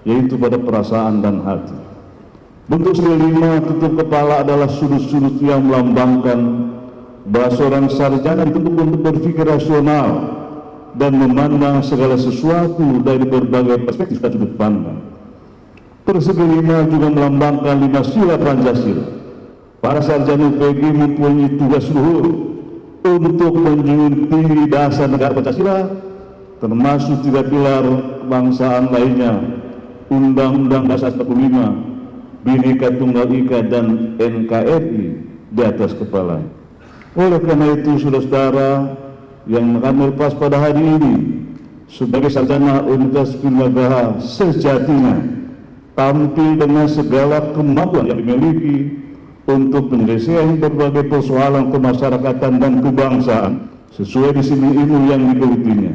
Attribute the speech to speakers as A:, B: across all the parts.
A: yaitu pada perasaan dan hati. Bentuk kelima tutup kepala adalah sudut-sudut yang melambangkan bahwa seorang sarjana dituntut untuk berpikir rasional dan memandang segala sesuatu dari berbagai perspektif dan sudut pandang. Persegi lima juga melambangkan 5 sila Pancasila. Para sarjana UPG mempunyai tugas luhur untuk menjunjung tinggi dasar negara Pancasila, termasuk 3 pilar kebangsaan lainnya, Undang-Undang Dasar 45, Bhinneka Tunggal Ika, dan NKRI di atas kepala. Oleh karena itu, saudara-saudara yang kami lepas pada hari ini, sebagai sarjana Universitas Pirmagaraha sejatinya tampil dengan segala kemampuan yang dimiliki untuk menyelesaikan berbagai persoalan kemasyarakatan dan kebangsaan sesuai disiplin ilmu yang digelutinya.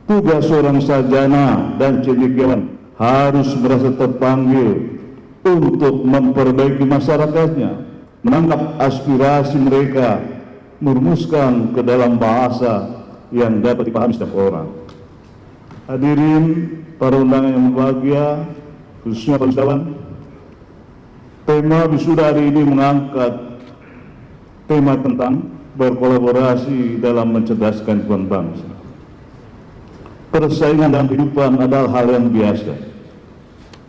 A: Tugas seorang sarjana dan cendekiawan harus merasa terpanggil untuk memperbaiki masyarakatnya, menangkap aspirasi mereka, merumuskan ke dalam bahasa yang dapat dipahami setiap orang. Hadirin para undangan yang berbahagia, khususnya para wisudawan, tema wisuda hari ini mengangkat tema tentang berkolaborasi dalam mencerdaskan kehidupan bangsa. Persaingan dalam kehidupan adalah hal yang biasa.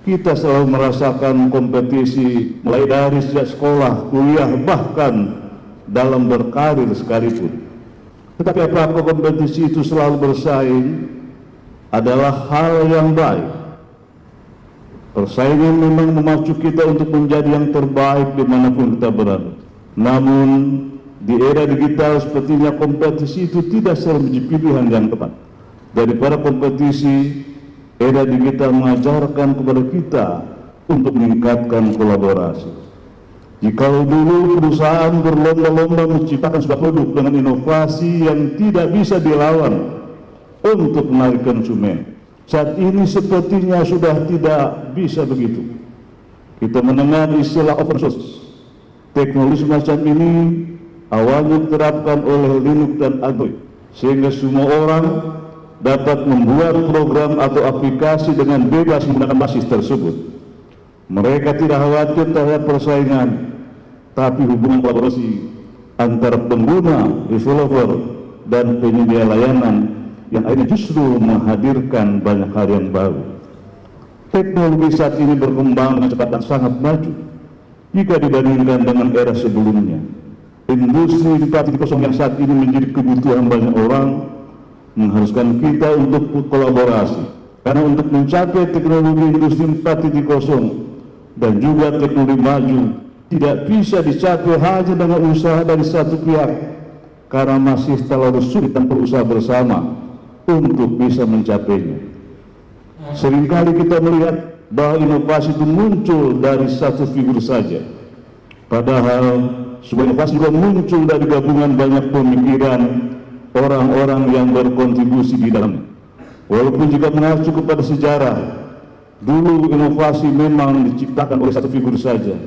A: Kita selalu merasakan kompetisi mulai dari sejak sekolah, kuliah, bahkan dalam berkarir sekalipun. Tetapi apakah kompetisi itu selalu bersaing adalah hal yang baik? Persaingan memang memacu kita untuk menjadi yang terbaik dimanapun kita berada. Namun di era digital sepertinya kompetisi itu tidak selalu menjadi pilihan yang tepat. Daripada kompetisi, era digital mengajarkan kepada kita untuk meningkatkan kolaborasi. Jikalau dulu perusahaan berlomba-lomba menciptakan sebuah produk dengan inovasi yang tidak bisa dilawan untuk menarik konsumen, saat ini sepertinya sudah tidak bisa begitu. Kita mendengar istilah open source. Teknologi semacam ini awalnya diterapkan oleh Linux dan Android, sehingga semua orang dapat membuat program atau aplikasi dengan bebas menggunakan basis tersebut. Mereka tidak khawatir terhadap persaingan, tapi hubungan kolaborasi antara pengguna, developer, dan penyedia layanan yang akhirnya justru menghadirkan banyak hal yang baru. Teknologi saat ini berkembang dengan cepat dan sangat maju jika dibandingkan dengan era sebelumnya. Industri 4.0 yang saat ini menjadi kebutuhan banyak orang mengharuskan kita untuk kolaborasi, karena untuk mencapai teknologi industri 4.0 dan juga teknologi maju tidak bisa dicapai hanya dengan usaha dari satu pihak, karena masih terlalu sulit dan perlu usaha bersama untuk bisa mencapainya. Seringkali kita melihat bahwa inovasi itu muncul dari satu figur saja, padahal sebuah inovasi juga muncul dari gabungan banyak pemikiran orang-orang yang berkontribusi di dalamnya. Walaupun jika mengacu kepada sejarah, dulu inovasi memang diciptakan oleh satu figur saja,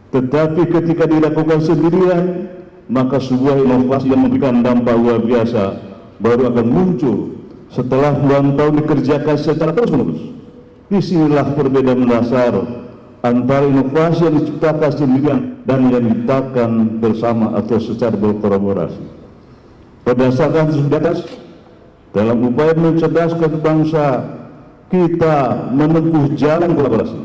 A: tetapi ketika dilakukan sendirian, maka sebuah inovasi yang memberikan dampak luar biasa baru akan muncul setelah puluhan tahun dikerjakan secara terus-menerus. Disinilah perbedaan dasar antara inovasi yang diciptakan sendirian dan yang diciptakan bersama atau secara berkolaborasi. Berdasarkan tersebut di atas, dalam upaya mencerdaskan bangsa, kita menempuh jalan kolaborasi.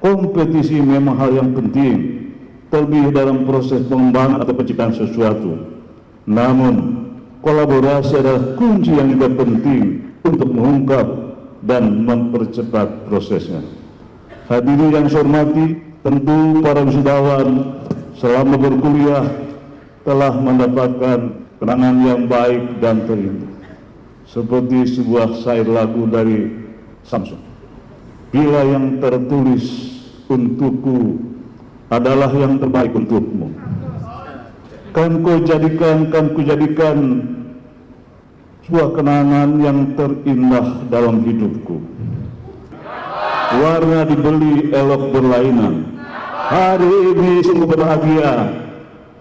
A: Kompetisi memang hal yang penting, terlebih dalam proses pengembangan atau penciptaan sesuatu. Namun, kolaborasi adalah kunci yang juga penting untuk mengungkap dan mempercepat prosesnya. Hadirin yang saya hormati, tentu para wisudawan selama berkuliah telah mendapatkan kenangan yang baik dan terindah. Seperti sebuah syair lagu dari Samsung. Bila yang tertulis untukku adalah yang terbaik untukmu, kan ku jadikan sebuah kenangan yang terindah dalam hidupku. Warna dibeli elok berlainan, hari ini sungguh berbahagia,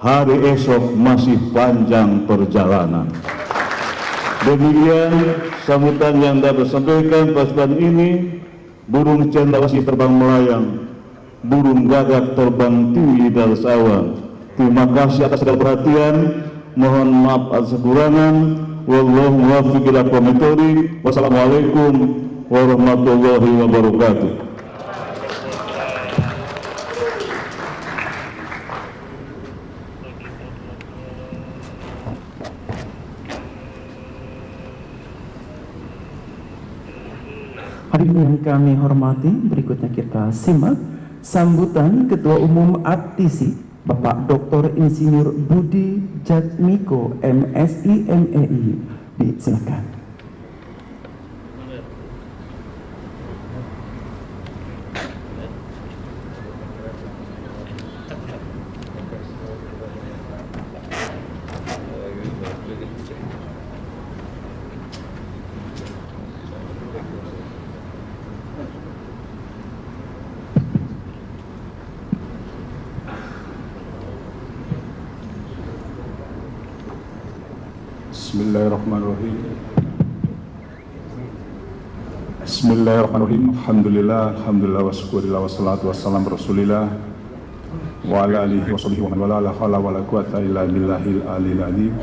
A: hari esok masih panjang perjalanan. Demikian sambutan yang dapat disampaikan pada kesempatan ini. burung cendrawasih terbang melayang, burung gagak terbang tinggi di atas awan. Terima kasih atas segala perhatian. Mohon maaf atas kekurangan. Wallahu muwaffiq ila aqwamit thoriq. Wassalamualaikum warahmatullahi wabarakatuh.
B: Hadirin yang kami hormati, berikutnya kita simak sambutan Ketua Umum APTISI, Bapak Dr. Insinyur Budi Jatmiko, MSI MEI. Silakan.
C: Bismillahirrahmanirrahim. Bismillahirrahmanirrahim. Alhamdulillah wa syukurillah wa salatu wassalamu rasulillah wa ala alihi wa sahbihi wa man wala, la hawla wa la quwata illa billahil aliyil azim.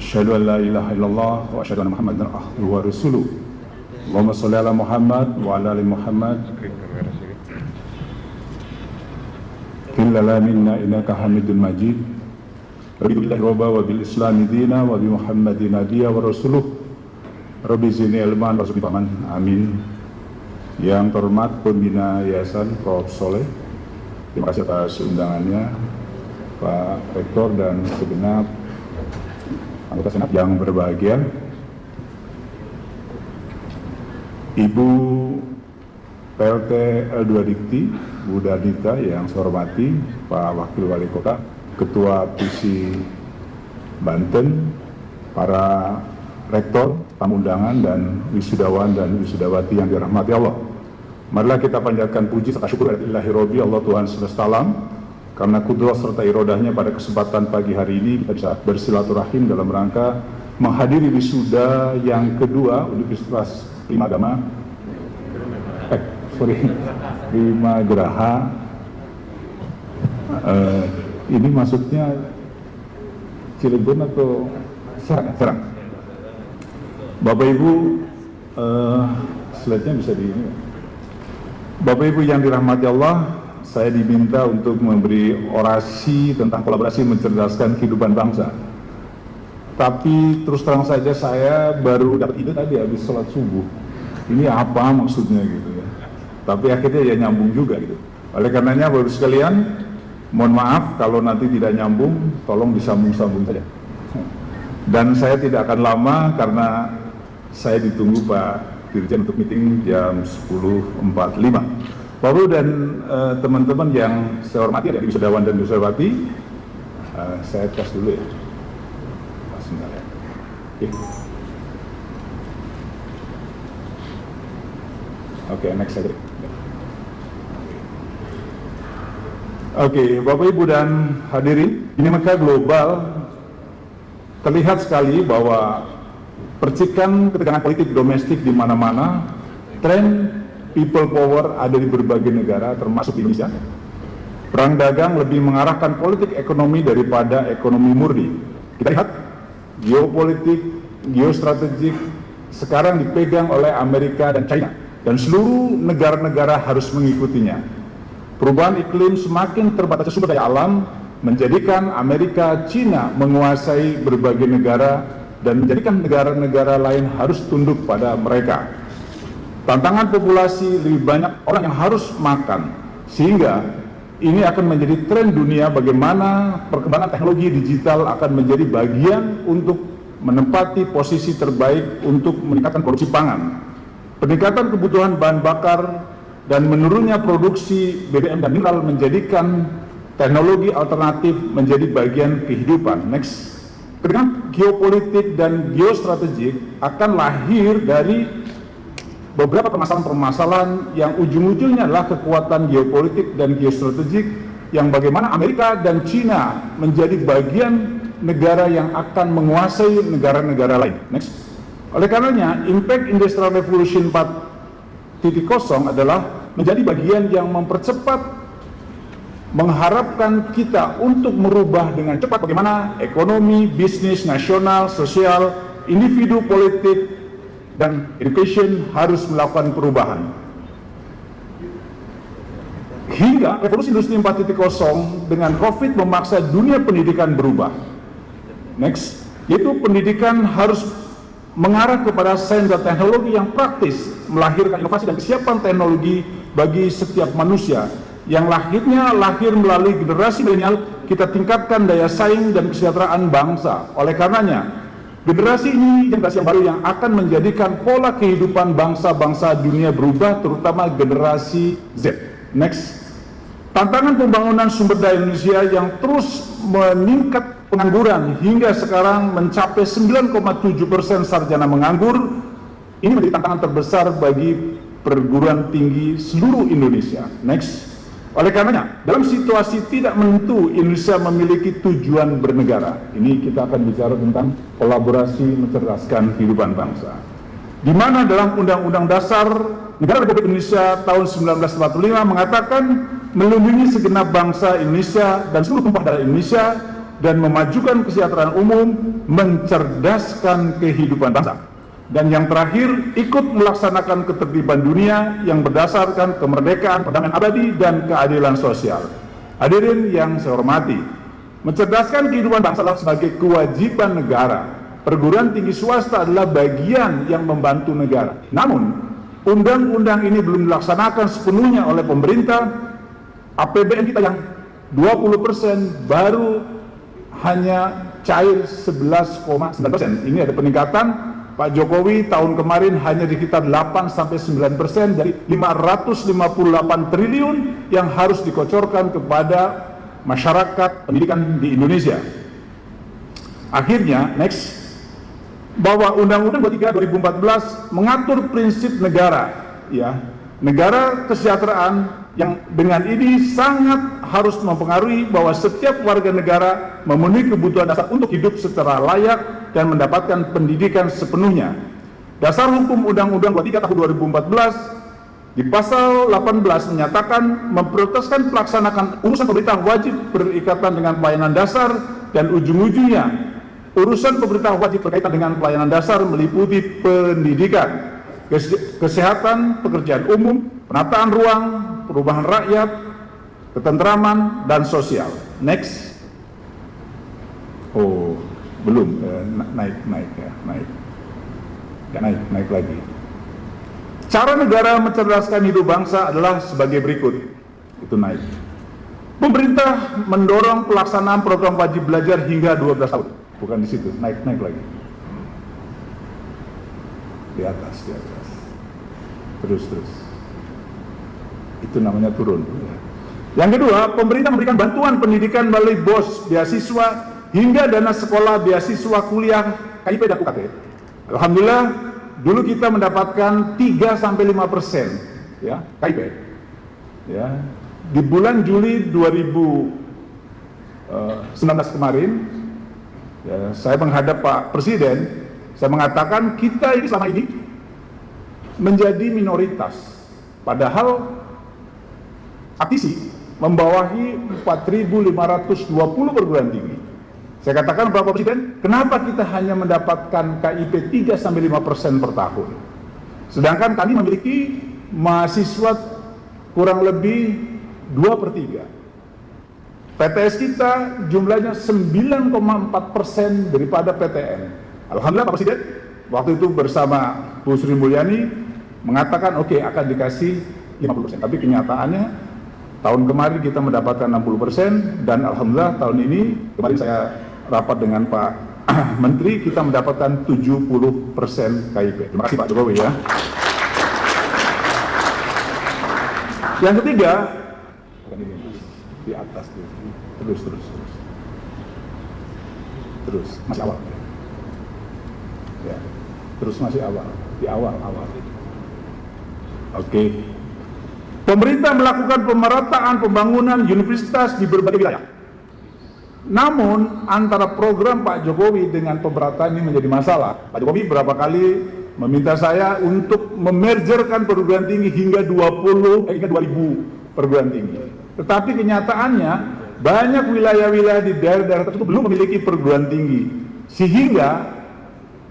C: Asyhadu an la ilaha illallah wa asyhadu anna Muhammadan abduhu wa rasuluh. Allahumma shalli ala Muhammad wa ala ali Muhammad. Fil alamin innaka Hamidun Majid. Billahi robba wa bil islami dina wa bi Muhammadin nabiyya wa rasuluh. Rabbi zidni ilman wa zidni fahman. Amin. Yang terhormat Pembina Yayasan Prof. Soleh, terima kasih atas undangannya, Pak Rektor dan segenap anggota Senat yang berbahagia, Ibu PLT L2 Dikti, Bu Dardita yang saya hormati, Pak Wakil Wali Kota, Ketua PISI Banten, para rektor, tamu undangan, dan wisudawan dan wisudawati yang dirahmati Allah. Marilah kita panjatkan puji serta syukur ilahi Robbi Allah Tuhan semesta alam, karena kudrah serta irodahnya pada kesempatan pagi hari ini kita bisa bersilaturahim dalam rangka menghadiri wisuda yang kedua Universitas Lima Agama, Lima Geraha. Ini maksudnya Cilegon atau Serang? Bapak Ibu, slide-nya bisa di ini. Bapak Ibu yang dirahmati Allah, saya diminta untuk memberi orasi tentang kolaborasi mencerdaskan kehidupan bangsa. Tapi terus terang saja saya baru dapat ide tadi habis sholat subuh. Ini apa maksudnya gitu ya. Tapi akhirnya ya nyambung juga gitu. Oleh karenanya Bapak Ibu sekalian, mohon maaf kalau nanti tidak nyambung, tolong disambung-sambung saja. Dan saya tidak akan lama karena saya ditunggu Pak Dirjen untuk meeting jam 10.45. Bapak dan teman-teman yang saya hormati dari wisudawan dan wisudawati, saya tes dulu ya. Sebentar ya. Oke, next saja. Oke, Bapak Ibu dan hadirin, dinamika global terlihat sekali bahwa percikan ketegangan politik domestik di mana-mana, tren people power ada di berbagai negara termasuk Indonesia. Perang dagang lebih mengarahkan politik ekonomi daripada ekonomi murni. Kita lihat geopolitik, geostrategik sekarang dipegang oleh Amerika dan China, dan seluruh negara-negara harus mengikutinya. Perubahan iklim semakin terbatasnya sumber daya alam menjadikan Amerika, China menguasai berbagai negara dan menjadikan negara-negara lain harus tunduk pada mereka. Tantangan populasi, lebih banyak orang yang harus makan, sehingga ini akan menjadi tren dunia bagaimana perkembangan teknologi digital akan menjadi bagian untuk menempati posisi terbaik untuk meningkatkan produksi pangan. Peningkatan kebutuhan bahan bakar dan menurunnya produksi BBM dan mineral menjadikan teknologi alternatif menjadi bagian kehidupan. Next. Ketegangan geopolitik dan geostrategik akan lahir dari beberapa permasalahan-permasalahan yang ujung-ujungnya adalah kekuatan geopolitik dan geostrategik yang bagaimana Amerika dan China menjadi bagian negara yang akan menguasai negara-negara lain. Next. Oleh karenanya, impact Industrial Revolution 4 adalah menjadi bagian yang mempercepat, mengharapkan kita untuk merubah dengan cepat bagaimana ekonomi, bisnis, nasional, sosial, individu, politik, dan education harus melakukan perubahan. Hingga revolusi industri 4.0 dengan COVID memaksa dunia pendidikan berubah. Next, yaitu pendidikan harus mengarah kepada sains dan teknologi yang praktis, melahirkan inovasi dan kesiapan teknologi bagi setiap manusia. Yang lahir melalui generasi milenial, kita tingkatkan daya saing dan kesejahteraan bangsa. Oleh karenanya, generasi ini generasi yang baru yang akan menjadikan pola kehidupan bangsa-bangsa dunia berubah, terutama generasi Z. Next, tantangan pembangunan sumber daya Indonesia yang terus meningkat pengangguran hingga sekarang mencapai 9,7% sarjana menganggur. Ini menjadi tantangan terbesar bagi perguruan tinggi seluruh Indonesia. Next. Oleh karenanya, dalam situasi tidak menentu, Indonesia memiliki tujuan bernegara. Ini kita akan bicara tentang kolaborasi mencerdaskan kehidupan bangsa. Di mana dalam Undang-Undang Dasar Negara Republik Indonesia tahun 1945 mengatakan melindungi segenap bangsa Indonesia dan seluruh tumpah darah Indonesia dan memajukan kesejahteraan umum, mencerdaskan kehidupan bangsa. Dan yang terakhir, ikut melaksanakan ketertiban dunia yang berdasarkan kemerdekaan, perdamaian abadi, dan keadilan sosial. Hadirin yang saya hormati, mencerdaskan kehidupan bangsa adalah sebagai kewajiban negara. Perguruan tinggi swasta adalah bagian yang membantu negara. Namun, undang-undang ini belum dilaksanakan sepenuhnya oleh pemerintah. APBN kita yang 20% baru hanya cair 11,9%. Ini ada peningkatan. Pak Jokowi tahun kemarin hanya di sekitar 8-9% dari 558 triliun yang harus dikocorkan kepada masyarakat pendidikan di Indonesia. Akhirnya, next, bahwa Undang-Undang 23 2014 mengatur prinsip negara, ya, negara kesejahteraan yang dengan ini sangat harus mempengaruhi bahwa setiap warga negara memenuhi kebutuhan dasar untuk hidup secara layak dan mendapatkan pendidikan sepenuhnya. Dasar hukum Undang-Undang 23 tahun 2014 di pasal 18 menyatakan memprioritaskan pelaksanaan urusan pemerintah wajib berikatan dengan pelayanan dasar dan ujung-ujungnya urusan pemerintah wajib berkaitan dengan pelayanan dasar meliputi pendidikan, kesehatan, pekerjaan umum, penataan ruang, perubahan rakyat, ketentraman, dan sosial. Next. Oh, belum, naik lagi. Cara negara mencerdaskan hidup bangsa adalah sebagai berikut. Itu naik. Pemerintah mendorong pelaksanaan program wajib belajar hingga 12 tahun. Bukan di situ, naik lagi. Di atas. Terus. Itu namanya turun. Yang kedua, pemerintah memberikan bantuan pendidikan melalui BOS, beasiswa, hingga dana sekolah, beasiswa, kuliah, KIP dan UKT. Alhamdulillah, dulu kita mendapatkan 3-5%, ya, KIP. Ya, di bulan Juli 2019 kemarin, ya, saya menghadap Pak Presiden, saya mengatakan kita ini selama ini menjadi minoritas, padahal ATISI membawahi 4.520 perguruan tinggi. Saya katakan Bapak Presiden, kenapa kita hanya mendapatkan KIP 3-5% per tahun? Sedangkan kami memiliki mahasiswa kurang lebih 2/3. PTS kita jumlahnya 9,4% daripada PTN. Alhamdulillah Pak Presiden, waktu itu bersama Bu Sri Mulyani mengatakan oke, akan dikasih 50%. Tapi kenyataannya tahun kemarin kita mendapatkan 60% dan alhamdulillah tahun ini, kemarin saya rapat dengan Pak Menteri, kita mendapatkan 70% KIP. Terima kasih Pak Jokowi ya. Yang ketiga, di atas terus masih awal. Ya, terus masih awal, di awal. Oke. Pemerintah melakukan pemerataan pembangunan universitas di berbagai wilayah. Namun antara program Pak Jokowi dengan pemerataan ini menjadi masalah. Pak Jokowi berapa kali meminta saya untuk memergerkan perguruan tinggi hingga 2000 perguruan tinggi. Tetapi kenyataannya banyak wilayah-wilayah di daerah-daerah tertentu belum memiliki perguruan tinggi. Sehingga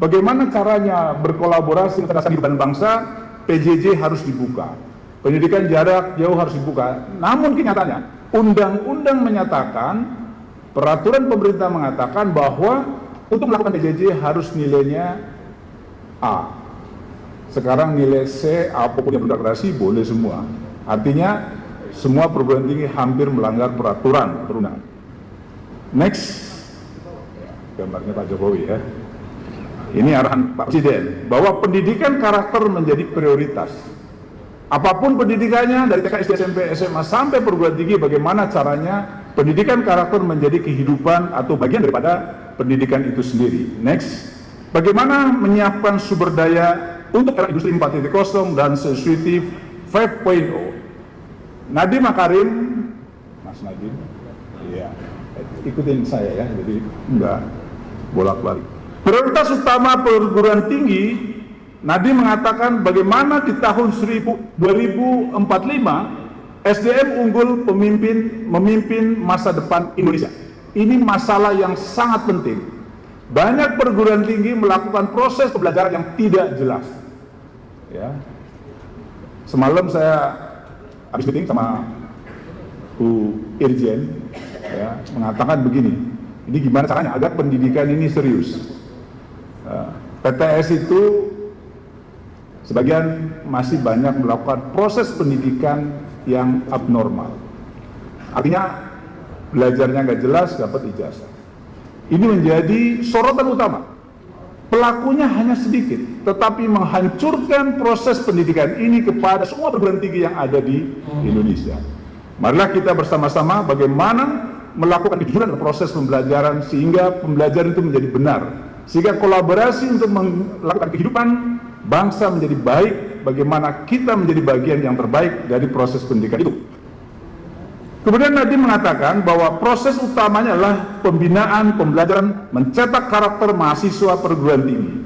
C: bagaimana caranya berkolaborasi antara kehidupan bangsa, PJJ harus dibuka. Pendidikan jarak jauh harus dibuka. Namun kenyataannya, undang-undang menyatakan, peraturan pemerintah mengatakan bahwa untuk melakukan PJJ harus nilainya A. Sekarang nilai C, apapun yang berdasarkan boleh semua. Artinya semua perguruan tinggi hampir melanggar peraturan perundangan. Next, gambarnya Pak Jokowi ya. Ini arahan Pak Presiden bahwa pendidikan karakter menjadi prioritas. Apapun pendidikannya dari TK, SD, SMP, SMA sampai perguruan tinggi, bagaimana caranya pendidikan karakter menjadi kehidupan atau bagian daripada pendidikan itu sendiri. Next, bagaimana menyiapkan sumber daya untuk era industri 4.0 dan society 5.0. Nadiem Makarim, Mas Nadiem, iya, ikutin saya ya, jadi enggak bolak-balik. Prioritas utama perguruan tinggi, Nadiem mengatakan bagaimana di tahun 2045 SDM unggul memimpin masa depan Indonesia. Ini masalah yang sangat penting. Banyak perguruan tinggi melakukan proses pembelajaran yang tidak jelas. Ya. Semalam saya habis meeting sama Bu Irjen, ya, mengatakan begini, ini gimana caranya agar pendidikan ini serius. PTS itu sebagian masih banyak melakukan proses pendidikan yang abnormal. Artinya belajarnya nggak jelas, dapat ijazah. Ini menjadi sorotan utama. Pelakunya hanya sedikit, tetapi menghancurkan proses pendidikan ini kepada semua perguruan tinggi yang ada di Indonesia. Marilah kita bersama-sama bagaimana melakukan kejujuran dalam proses pembelajaran sehingga pembelajaran itu menjadi benar. Sehingga kolaborasi untuk melakukan kehidupan bangsa menjadi baik, bagaimana kita menjadi bagian yang terbaik dari proses pendidikan itu. Kemudian Nadiem mengatakan bahwa proses utamanya adalah pembinaan, pembelajaran, mencetak karakter mahasiswa perguruan tinggi.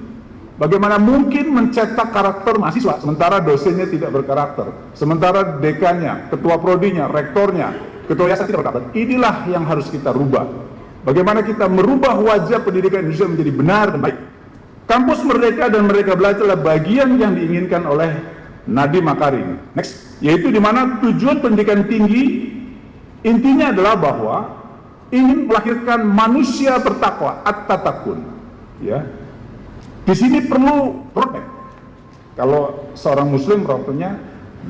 C: Bagaimana mungkin mencetak karakter mahasiswa sementara dosennya tidak berkarakter, sementara dekannya, ketua prodinya, rektornya, ketua yayasan tidak berkarakter. Inilah yang harus kita rubah. Bagaimana kita merubah wajah pendidikan Indonesia menjadi benar dan baik. Kampus Merdeka dan Merdeka Belajar adalah bagian yang diinginkan oleh Nadiem Makarim. Next, yaitu di mana tujuan pendidikan tinggi intinya adalah bahwa ingin melahirkan manusia bertakwa, at-tatakun. Ya, di sini perlu roadmap. Kalau seorang Muslim roadmapnya,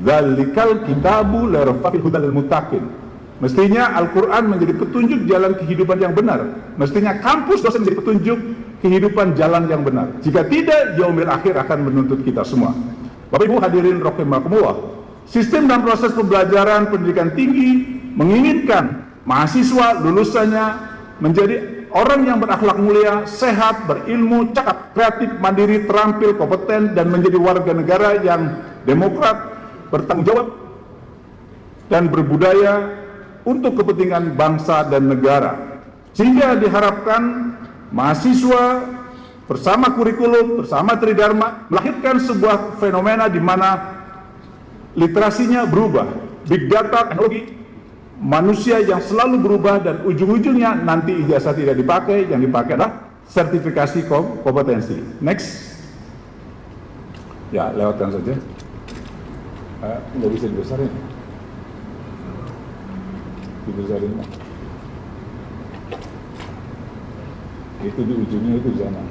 C: "Dzalikal kitabu la raiba fihi hudal muttaqin." Mestinya Al-Quran menjadi petunjuk jalan kehidupan yang benar. Mestinya kampus dosen menjadi petunjuk kehidupan jalan yang benar. Jika tidak, yaumil akhir akan menuntut kita semua. Bapak Ibu hadirin rahimakumullah, sistem dan proses pembelajaran pendidikan tinggi menginginkan mahasiswa lulusannya menjadi orang yang berakhlak mulia, sehat, berilmu, cakap, kreatif, mandiri, terampil, kompeten, dan menjadi warga negara yang demokrat, bertanggung jawab, dan berbudaya untuk kepentingan bangsa dan negara. Sehingga diharapkan mahasiswa bersama kurikulum, bersama Tridharma melahirkan sebuah fenomena di mana literasinya berubah, big data, teknologi, manusia yang selalu berubah, dan ujung-ujungnya nanti ijazah tidak dipakai, yang dipakai adalah sertifikasi kompetensi. Next. Ya, lewatkan saja. Nggak bisa dibesarin. Dibesarin. Itu di ujungnya itu sana.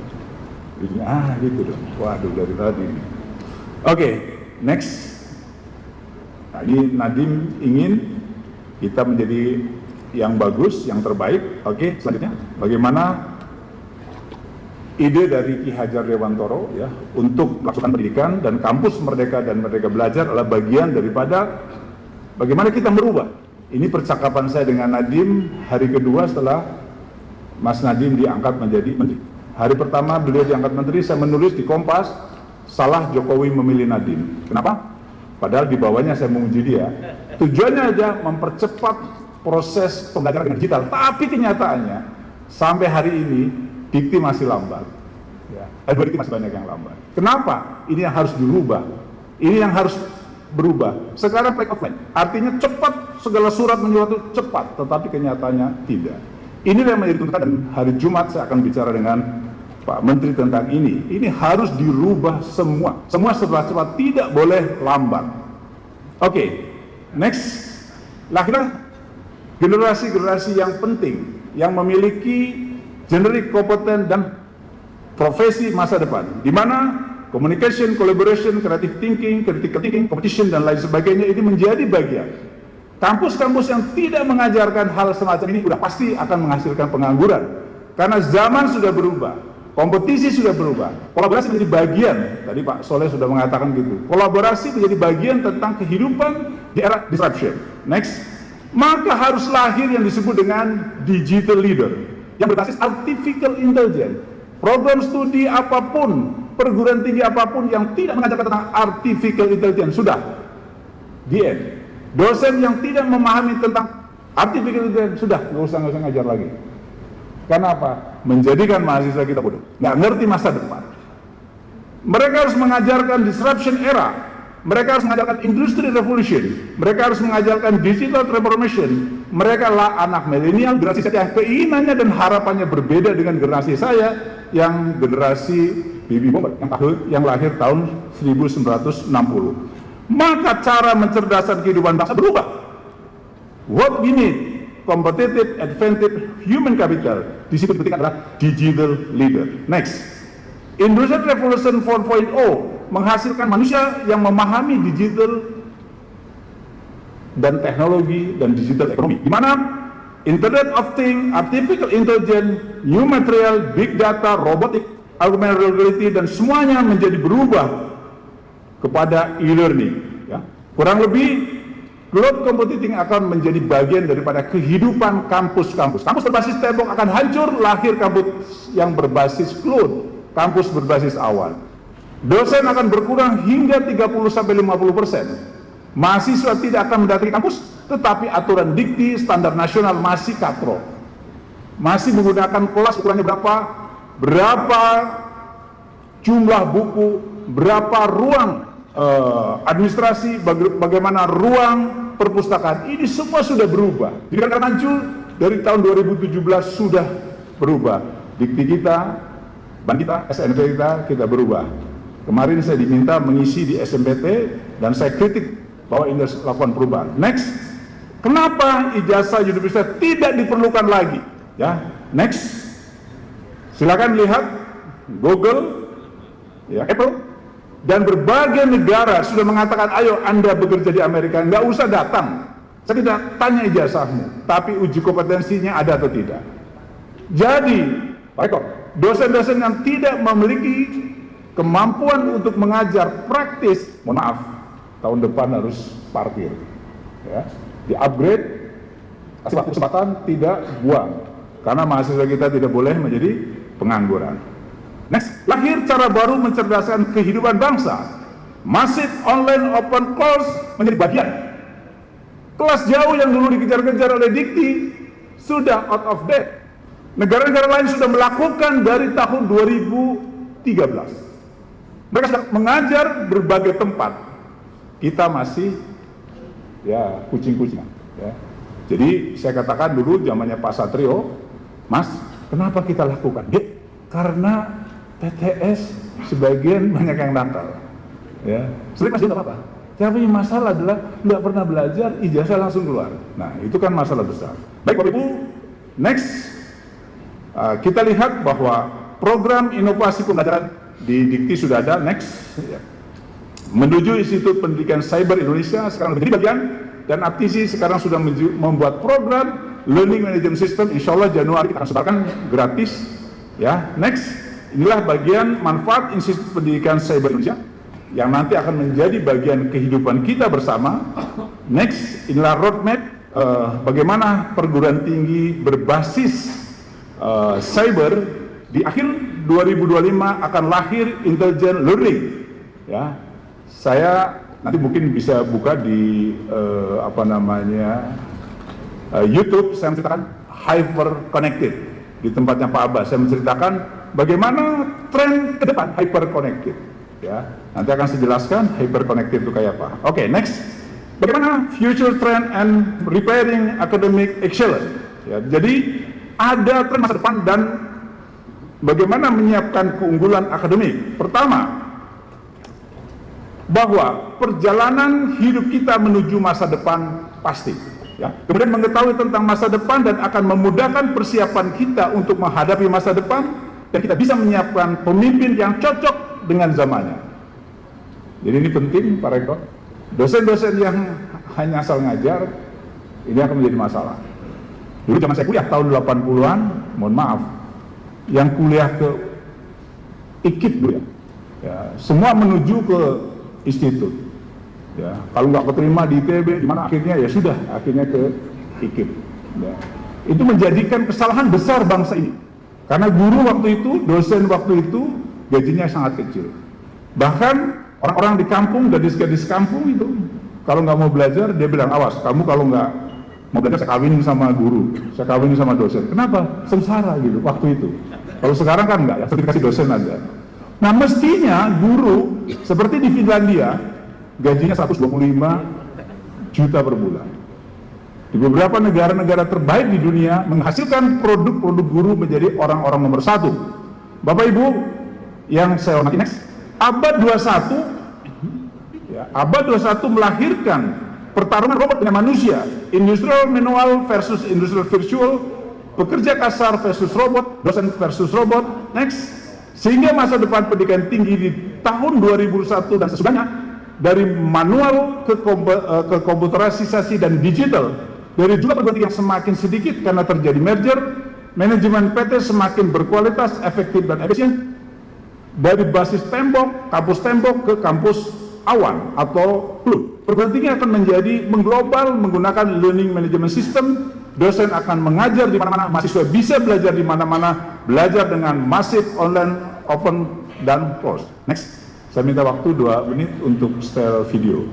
C: Ujungnya, gitu dong. Waduh, dari tadi. Oke, next. Nah, ini Nadiem ingin kita menjadi yang bagus, yang terbaik. Oke, selanjutnya bagaimana ide dari Ki Hajar Dewantoro ya untuk melakukan pendidikan, dan kampus Merdeka dan Merdeka Belajar adalah bagian daripada bagaimana kita merubah. Ini percakapan saya dengan Nadiem hari kedua setelah Mas Nadiem diangkat menjadi menteri. Hari pertama beliau diangkat menteri, saya menulis di Kompas, salah Jokowi memilih Nadiem. Kenapa? Padahal di bawahnya saya menguji dia. Tujuannya aja mempercepat proses pembelajaran digital. Tapi kenyataannya sampai hari ini dikti masih lambat. Ya. Algoritma masih banyak yang lambat. Kenapa? Ini yang harus dirubah. Ini yang harus berubah. Sekarang play offline, artinya cepat, segala surat menyurat itu cepat, tetapi kenyataannya tidak. Inilah yang menjadi tuntutan, dan hari Jumat saya akan bicara dengan Pak Menteri tentang ini. Ini harus dirubah semua. Semua serba cepat, tidak boleh lambat. Oke, next. Lahirlah generasi-generasi yang penting, yang memiliki generik kompeten dan profesi masa depan, di mana communication, collaboration, creative thinking, critical thinking, competition, dan lain sebagainya ini menjadi bagian. Kampus-kampus yang tidak mengajarkan hal semacam ini sudah pasti akan menghasilkan pengangguran. Karena zaman sudah berubah, kompetisi sudah berubah, kolaborasi menjadi bagian. Tadi Pak Soleh sudah mengatakan gitu. Kolaborasi menjadi bagian tentang kehidupan di era disruption. Next, maka harus lahir yang disebut dengan digital leader yang berbasis artificial intelligence. Program studi apapun, perguruan tinggi apapun yang tidak mengajarkan tentang artificial intelligence sudah di end. Dosen yang tidak memahami tentang artificial intelligence sudah nggak usah ngajar lagi. Karena apa? Menjadikan mahasiswa kita bodoh, nggak ngerti masa depan. Mereka harus mengajarkan disruption era, mereka harus mengajarkan industry revolution, mereka harus mengajarkan digital transformation. Mereka lah anak milenial, generasi saya yang keinginannya dan harapannya berbeda dengan generasi saya yang generasi baby boomer yang lahir tahun 1960. Maka cara mencerdaskan kehidupan bangsa berubah. What we need, competitive advantage human capital. Di situ penting adalah digital leader. Next, Industrial Revolution 4.0 menghasilkan manusia yang memahami digital dan teknologi dan digital ekonomi, di mana Internet of Things, artificial intelligence, new material, big data, robotic, augmented reality, dan semuanya menjadi berubah kepada e-learning. Ya. Kurang lebih, cloud computing akan menjadi bagian daripada kehidupan kampus-kampus. Kampus berbasis tembok akan hancur, lahir kampus yang berbasis cloud, kampus berbasis awan. Dosen akan berkurang hingga 30-50%. Mahasiswa tidak akan mendatangi kampus, tetapi aturan dikti standar nasional masih katrok. Masih menggunakan kelas ukurannya berapa jumlah buku, berapa ruang administrasi, bagaimana ruang perpustakaan. Ini semua sudah berubah. Jadi karena hancur dari tahun 2017 sudah berubah. Dikti kita, ban kita, SNP kita berubah. Kemarin saya diminta mengisi di SMPT dan saya kritik bahwa ini harus lakukan perubahan. Next, kenapa ijazah universitas tidak diperlukan lagi? Ya, next, silakan lihat Google, ya, Apple, dan berbagai negara sudah mengatakan, ayo Anda bekerja di Amerika, nggak usah datang. Saya tidak tanya ijazahmu, tapi uji kompetensinya ada atau tidak. Jadi, Pak Eko, dosen-dosen yang tidak memiliki kemampuan untuk mengajar praktis, mohon maaf, tahun depan harus parkir, ya, di-upgrade, kasih waktu kesempatan, tidak buang, karena mahasiswa kita tidak boleh menjadi pengangguran. Next, lahir cara baru mencerdaskan kehidupan bangsa. Massive online open course menjadi bagian. Kelas jauh yang dulu dikejar-kejar oleh dikti sudah out of date. Negara-negara lain sudah melakukan dari tahun 2013. Mereka sudah mengajar berbagai tempat. Kita masih ya kucing-kucingan. Ya. Jadi saya katakan dulu zamannya Pak Satrio, Mas, kenapa kita lakukan? Karena PTS sebagian banyak yang nakal. Ya, sering masih nggak apa-apa. Tapi masalah adalah nggak pernah belajar, ijazah langsung keluar. Nah, itu kan masalah besar. Baik Bapak Ibu, next kita lihat bahwa program inovasi pembelajaran di Dikti sudah ada. Next, ya. Menuju Institut Pendidikan Cyber Indonesia sekarang menjadi bagian, dan APTISI sekarang sudah membuat program Learning Management System. Insya Allah Januari kita akan sebarkan gratis. Ya, next. Inilah bagian manfaat Institut Pendidikan Cyber Indonesia yang nanti akan menjadi bagian kehidupan kita bersama. Next, inilah roadmap bagaimana perguruan tinggi berbasis cyber di akhir 2025 akan lahir intelligent learning. Ya, saya nanti mungkin bisa buka di YouTube. Saya menceritakan hyper connected di tempatnya Pak Abbas. Saya menceritakan bagaimana tren ke depan hyperconnected. Ya, nanti akan saya jelaskan hyperconnected itu kayak apa. Oke, next. Bagaimana future trend and repairing academic excellence. Ya, jadi ada tren masa depan dan bagaimana menyiapkan keunggulan akademik. Pertama, bahwa perjalanan hidup kita menuju masa depan pasti. Ya. Kemudian mengetahui tentang masa depan dan akan memudahkan persiapan kita untuk menghadapi masa depan, dan kita bisa menyiapkan pemimpin yang cocok dengan zamannya. Jadi ini penting Pak Rektor. Dosen-dosen yang hanya asal ngajar, ini akan menjadi masalah. Dulu zaman saya kuliah tahun 80-an, mohon maaf, yang kuliah ke IKIP dulu ya, semua menuju ke institut. Ya, kalau nggak keterima di ITB, di mana akhirnya ya sudah, akhirnya ke IKIP. Ya. Itu menjadikan kesalahan besar bangsa ini. Karena guru waktu itu, dosen waktu itu, gajinya sangat kecil. Bahkan orang-orang di kampung, gadis-gadis kampung itu, kalau nggak mau belajar, dia bilang, awas, kamu kalau nggak mau belajar, saya kawinin sama guru, saya kawinin sama dosen. Kenapa? Sengsara gitu, waktu itu. Kalau sekarang kan nggak, ya sertifikasi dosen ada. Nah mestinya guru, seperti di Finlandia, gajinya 125 juta per bulan. Di beberapa negara-negara terbaik di dunia menghasilkan produk-produk guru menjadi orang-orang nomor 1. Bapak Ibu yang saya hormati, next. Abad 21 ya, abad 21 melahirkan pertarungan robot dengan manusia, industrial manual versus industrial virtual, pekerja kasar versus robot, dosen versus robot, next. Sehingga masa depan pendidikan tinggi di tahun 2001 dan sesudahnya, dari manual ke komputerisasi dan digital, dari jumlah perguruan tinggi yang semakin sedikit karena terjadi merger, manajemen PT semakin berkualitas, efektif dan efisien, dari basis tembok, ke kampus awan atau PLUD. Perguruan tinggi akan menjadi mengglobal menggunakan learning management system. Dosen akan mengajar di mana-mana, mahasiswa bisa belajar di mana-mana, belajar dengan masif online, open dan close. Next. Saya minta waktu 2 menit untuk setel video.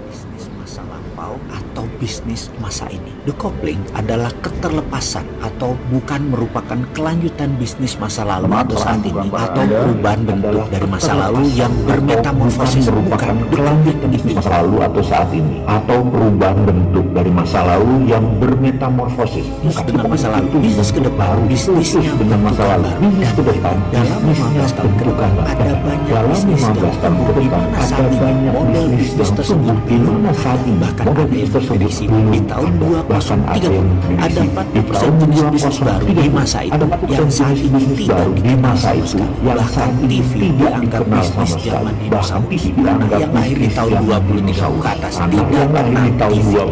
D: Bisnis masa lampau atau bisnis masa ini. Decoupling adalah keterlepasan atau bukan merupakan kelanjutan bisnis masa lalu atau saat ini, atau perubahan bentuk dari masa lalu yang bermetamorfosis, bukan
E: kelanjutan bisnis masa lalu atau saat ini, atau perubahan bentuk dari masa lalu yang bermetamorfosis,
D: bukan dengan masa lalu, bisnis ke depan, bisnisnya
E: dengan masa lalu, bisnis ke depan,
D: dalam 15 tahun ke depan ada banyak bisnis yang tumbuh di mana saat ini model bisnis tersebut belum bahkan ada yang prediksi di tahun 2030 ada 40% jenis bisnis baru di masa itu yang saat ini tidak dikenal sama sekali. Bahkan TV dianggap bisnis zaman dinosaurus, karena yang lahir di tahun 2030 ke atas tidak pernah TV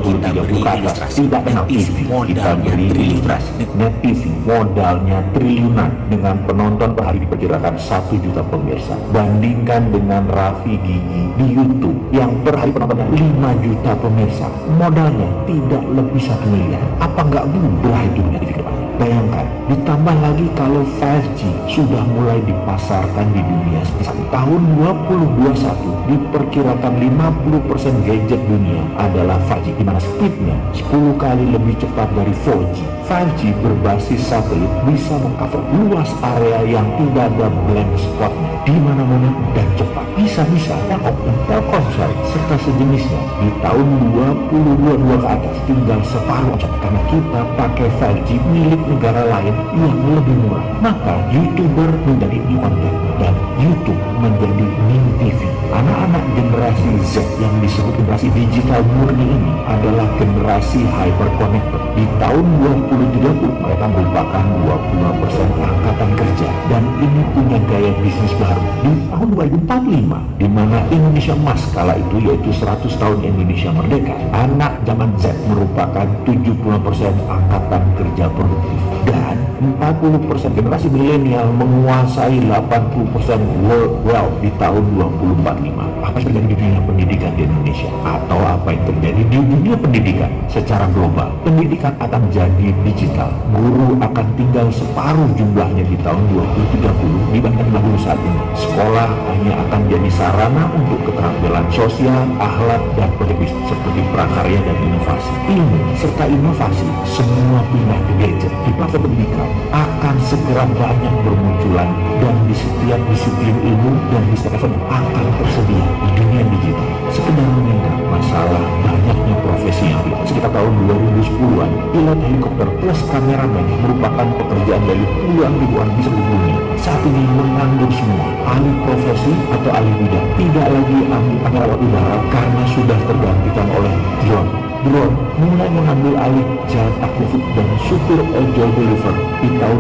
D: kita beri ilustrasi. Net TV modalnya triliunan.
E: Net TV modalnya triliunan dengan penonton per hari diperkirakan 1 juta pemirsa. Bandingkan dengan Raffi Gigi di YouTube yang per hari penontonnya 5 juta pemirsa, modalnya tidak lebih 1 miliar. Apa nggak mudah hidupnya di depan? Bayangkan, ditambah lagi kalau 5G sudah mulai dipasarkan di dunia. Tahun 2021 diperkirakan 50% gadget dunia adalah 5G, di mana speednya 10 kali lebih cepat dari 4G. 5G berbasis satelit bisa mengcover luas area yang tidak ada blank spotnya, di mana-mana dan cepat. Bisa-bisa Telkomsel serta sejenisnya di tahun 2022 ke atas tinggal separuh aja, karena kita pakai 5G milik negara lain yang lebih murah. Maka YouTuber menjadi new content dan YouTube menjadi new TV. Anak-anak generasi Z yang disebut generasi digital murni ini adalah generasi hyperconnected. Di tahun 2030 mereka merupakan 25% angkatan kerja, dan ini punya gaya bisnis baru. Di tahun 2045, di mana Indonesia emas kala itu, yaitu 100 tahun Indonesia merdeka, anak zaman Z merupakan 70% angkatan kerja produktif, dan 40% generasi milenial menguasai 80% world wealth di tahun 2045. Apa yang terjadi di dunia pendidikan di Indonesia, atau apa yang terjadi di dunia pendidikan secara global? Pendidikan akan jadi digital. Guru akan tinggal separuh jumlahnya di tahun 2030 dibandingkan dahulu saat ini. Sekolah hanya akan jadi sarana untuk keterampilan sosial, akhlak, dan proyek bisnis seperti prakarya dan inovasi. Ilmu serta inovasi semua pindah ke gadget. Di platform pendidikan akan segera banyak bermunculan, dan di setiap disiplin ilmu dan di setiap event akan tersedia di dunia digital. Sekedar mengingat masalah banyaknya profesi yang hilang. Sekitar tahun 2010-an, pilot helikopter plus kameramen merupakan pekerjaan dari puluhan ribuan di seluruh dunia. Saat ini menganggur semua. Alih profesi atau alih bidang, tidak lagi ambil pengerawat udara karena sudah tergantikan oleh drone. Drone mulai mengambil alih jatah food dan supir ojol deliver di tahun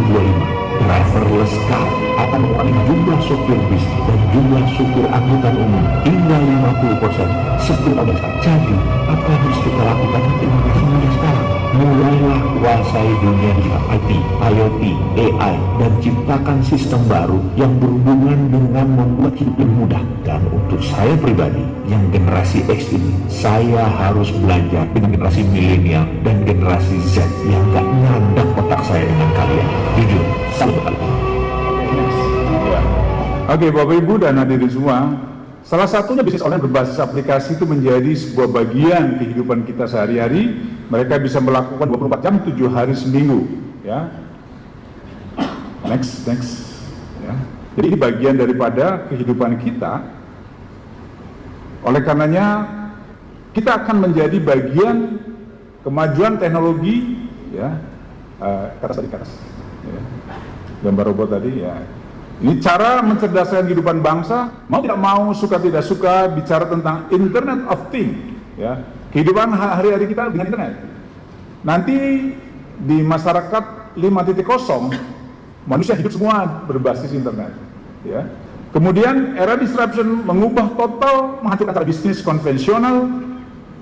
E: 2025. Driverless car akan mengurangi jumlah sopir bis dan jumlah supir angkutan umum hingga 50% sebelum tahun sekarang. Jadi, apa yang harus kita lakukan untuk memulai sekarang? Mulailah kuasai dunia digital IT, IoT, AI, dan ciptakan sistem baru yang berhubungan dengan membuat hidup lebih mudah. Dan untuk saya pribadi, yang generasi X ini, saya harus belajar dengan generasi milenial dan generasi Z yang gak nyandang otak saya dengan kalian. Jujur, salut kalian.
C: Oke, Bapak Ibu dan hadirin semua, salah satunya bisnis online berbasis aplikasi itu menjadi sebuah bagian kehidupan kita sehari-hari. Mereka bisa melakukan 24 jam 7 hari seminggu, ya. Next. Ya. Jadi ini bagian daripada kehidupan kita. Oleh karenanya kita akan menjadi bagian kemajuan teknologi, ya. Ke atas. Ya. Gambar robot tadi, ya. Ini cara mencerdaskan kehidupan bangsa, mau tidak mau, suka tidak suka, bicara tentang Internet of Things, ya. Kehidupan hari-hari kita dengan internet. Nanti di masyarakat 5.0, manusia hidup semua berbasis internet, ya. Kemudian era disruption mengubah total, menghancurkan cara bisnis konvensional.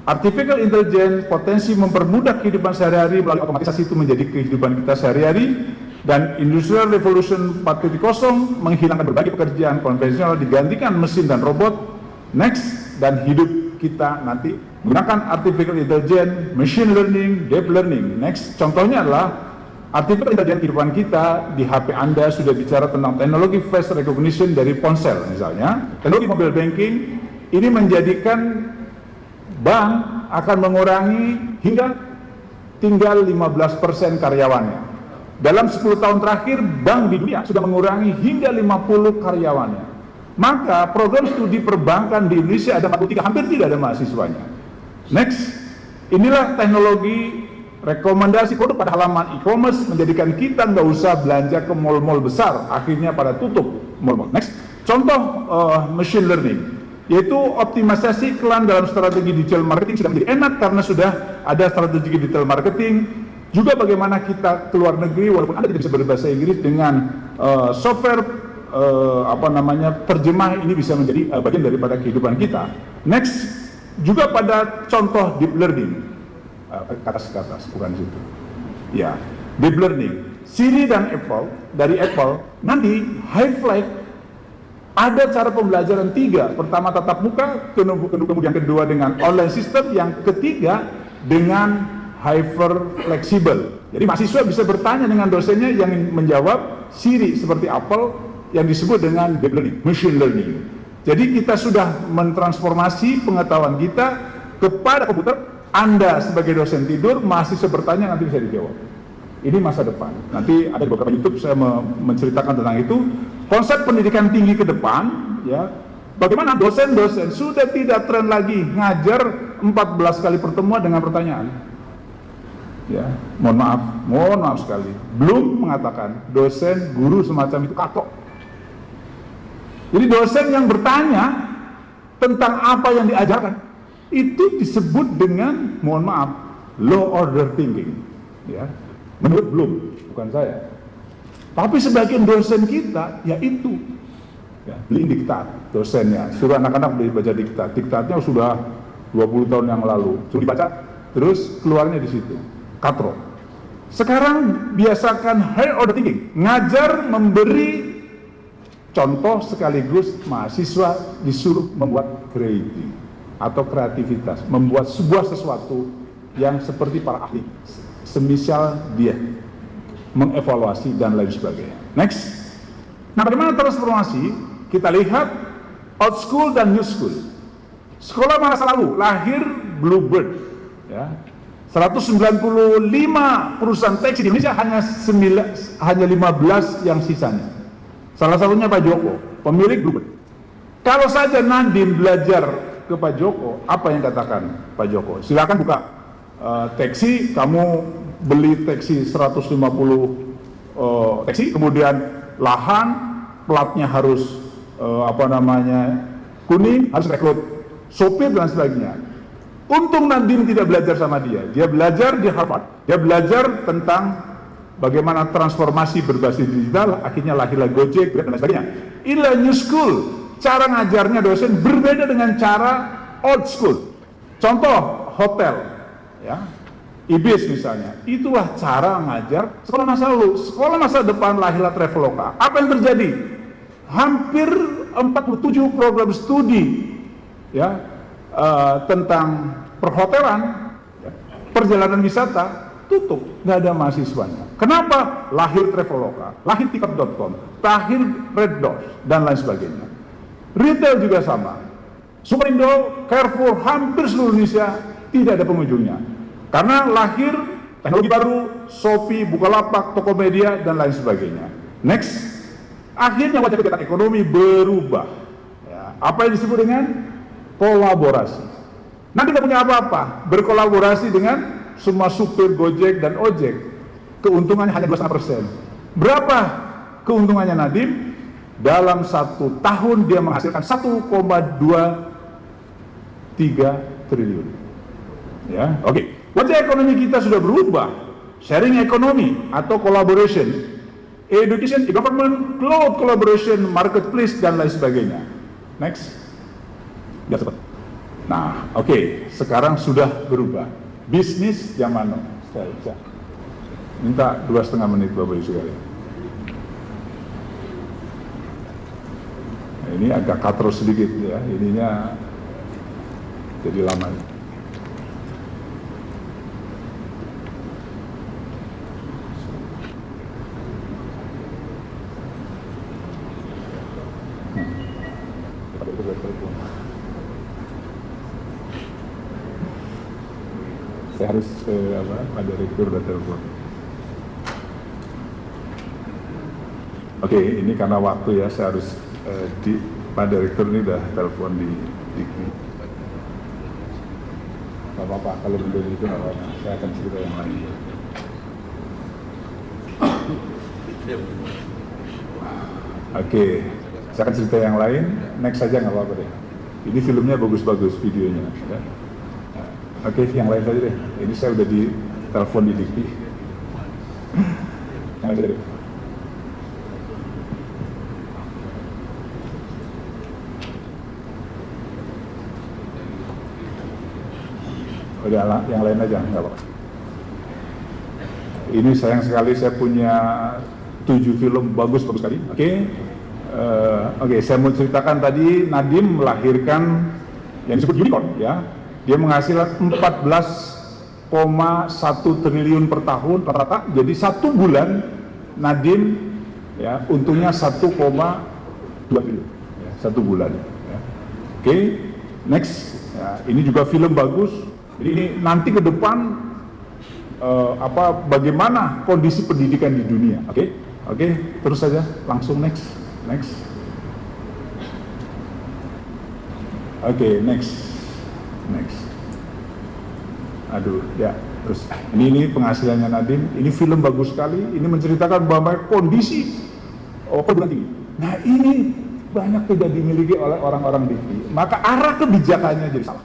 C: Artificial intelligence potensi mempermudah kehidupan sehari-hari melalui otomatisasi itu menjadi kehidupan kita sehari-hari. Dan Industrial Revolution 4.0 menghilangkan berbagai pekerjaan konvensional, digantikan mesin dan robot. Next, dan hidup kita nanti menggunakan artificial intelligence, machine learning, deep learning. Next, contohnya adalah artificial intelligence kehidupan kita. Di HP Anda sudah bicara tentang teknologi face recognition dari ponsel misalnya. Teknologi mobile banking ini menjadikan bank akan mengurangi hingga tinggal 15% karyawannya. Dalam 10 tahun terakhir, bank di dunia sudah mengurangi hingga 50 karyawannya. Maka program studi perbankan di Indonesia ada 43, hampir tidak ada mahasiswanya. Next, inilah teknologi rekomendasi produk pada halaman e-commerce menjadikan kita nggak usah belanja ke mall-mall besar, akhirnya pada tutup mall-mall. Next, contoh machine learning, yaitu optimisasi iklan dalam strategi digital marketing sudah menjadi enak karena sudah ada strategi digital marketing. Juga bagaimana kita keluar negeri walaupun Anda tidak bisa berbahasa Inggris dengan software terjemah ini bisa menjadi bagian daripada kehidupan kita. Next, juga pada contoh deep learning, ke atas bukan situ. Ya, deep learning. Siri dan Apple dari Apple nanti high flag ada cara pembelajaran 3. Pertama tatap muka, kemudian kedua dengan online system, yang ketiga dengan hyper fleksibel. Jadi mahasiswa bisa bertanya dengan dosennya yang menjawab Siri seperti Apple, yang disebut dengan deep learning, machine learning. Jadi kita sudah mentransformasi pengetahuan kita kepada komputer. Anda sebagai dosen tidur, mahasiswa bertanya, nanti bisa dijawab. Ini masa depan. Nanti ada beberapa YouTube saya menceritakan tentang itu. Konsep pendidikan tinggi ke depan, ya. Bagaimana dosen-dosen sudah tidak tren lagi ngajar 14 kali pertemuan dengan pertanyaan. Ya, mohon maaf sekali. Belum mengatakan dosen, guru semacam itu kapok. Jadi dosen yang bertanya tentang apa yang diajarkan itu disebut dengan, mohon maaf, low order thinking. Ya, menurut Bloom, bukan saya. Tapi sebagian dosen kita, yaitu ya, beli diktat dosennya, suruh anak-anak beli baca diktat. Diktatnya sudah 20 tahun yang lalu, suruh dibaca, terus keluarnya di situ. Katro. Sekarang biasakan high order thinking, ngajar memberi contoh sekaligus mahasiswa disuruh membuat creative atau kreativitas, membuat sebuah sesuatu yang seperti para ahli, semisal dia mengevaluasi dan lain sebagainya. Next. Nah, bagaimana transformasi? Kita lihat old school dan new school. Sekolah masa lalu, lahir Bluebird, ya. 195 perusahaan taksi di Indonesia, hanya 15 yang sisanya. Salah satunya Pak Joko, pemilik Bluebird. Kalau saja Nadiem belajar ke Pak Joko, apa yang katakan Pak Joko? Silakan buka taksi, kamu beli taksi 150 taksi, kemudian lahan, platnya harus kuning, harus rekrut sopir dan sebagainya. Untung Nadiem tidak belajar sama dia belajar di Harvard, dia belajar tentang bagaimana transformasi berbasis digital, akhirnya lahirlah Gojek dan sebagainya. Inilah new school, cara ngajarnya dosen berbeda dengan cara old school. Contoh hotel, ya, IBIS misalnya, itulah cara ngajar sekolah masa lalu. Sekolah masa depan lahirlah Traveloka. Apa yang terjadi? Hampir 47 program studi, ya, tentang perhotelan, ya, perjalanan wisata tutup, nggak ada mahasiswanya. Kenapa? Lahir Traveloka, lahir tiket.com, lahir Red Doors dan lain sebagainya. Retail juga sama. Superindo, Carrefour, hampir seluruh Indonesia tidak ada pengunjungnya. Karena lahir teknologi baru, Shopee, Bukalapak, Tokopedia dan lain sebagainya. Next, akhirnya wajah kegiatan ekonomi berubah. Ya, apa yang disebut dengan kolaborasi. Nanti tidak punya apa-apa, berkolaborasi dengan semua supir Gojek dan Ojek. Keuntungannya hanya 2,5%. Berapa keuntungannya Nadiem? Dalam 1 tahun dia menghasilkan 1,23 triliun. Ya, oke. Wajah ekonomi kita sudah berubah. Sharing ekonomi atau collaboration, education, government, cloud collaboration, marketplace dan lain sebagainya. Next. Biar cepat. Nah, oke, sekarang sudah berubah. Bisnis zaman now. Saya minta 2,5 menit Bapak Ibu sekalian. Nah, ini agak katros sedikit ya, ininya jadi lama. Saya harus Pak Direktur udah telepon. Oke, ini karena waktu ya, saya harus Pak Direktur ini udah telepon di Dikti. Gak apa-apa, kalau belum itu gak apa-apa, saya akan cerita yang lain. Oke, saya akan cerita yang lain, next saja nggak apa-apa deh. Ini filmnya bagus-bagus, videonya. Ya. Oke, yang lain saja deh. Ini saya udah di telepon di Dikti. Yang lain saja deh. Udah, yang lain aja, nggak apa-apa. Ini sayang sekali saya punya 7 film bagus sekali. Oke, saya mau ceritakan tadi Nadiem melahirkan yang disebut unicorn, ya. Dia menghasilkan 14,1 triliun per tahun rata-rata. Jadi 1 bulan Nadiem ya untungnya 1,2 triliun ya, 1 bulan. Ya. Oke, next. Ya, ini juga film bagus. Jadi ini nanti ke depan bagaimana kondisi pendidikan di dunia. Oke, terus saja langsung next. Oke, next. Aduh, ya, terus ini penghasilannya Nadiem. Ini film bagus sekali. Ini menceritakan bahwa kondisi perguruan tinggi. Nah, ini banyak tidak dimiliki oleh orang-orang Dikti. Maka arah kebijakannya jadi salah.